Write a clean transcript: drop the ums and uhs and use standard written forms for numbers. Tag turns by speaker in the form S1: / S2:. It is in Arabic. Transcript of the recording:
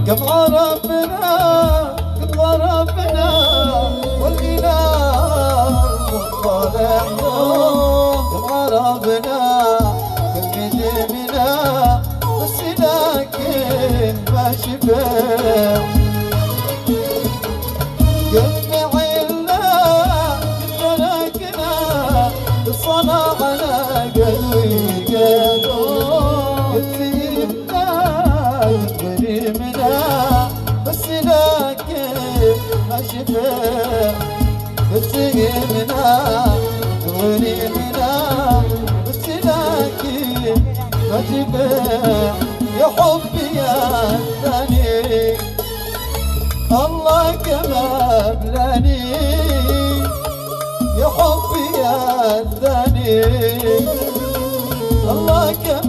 S1: كم عرفنا كم عرفنا والإله مطلعنا كم عرفنا كم قدمنا بس لكن ما شفع قد فعلنا قد تركنا صنعنا قلبي قد سيبنا قد غريمنا بس لكن ما شفع قد سيبنا قد غريمنا بس لكن ما شفع يا حبي يا ثاني الله كما بلاني يا حبي يا ثاني الله كما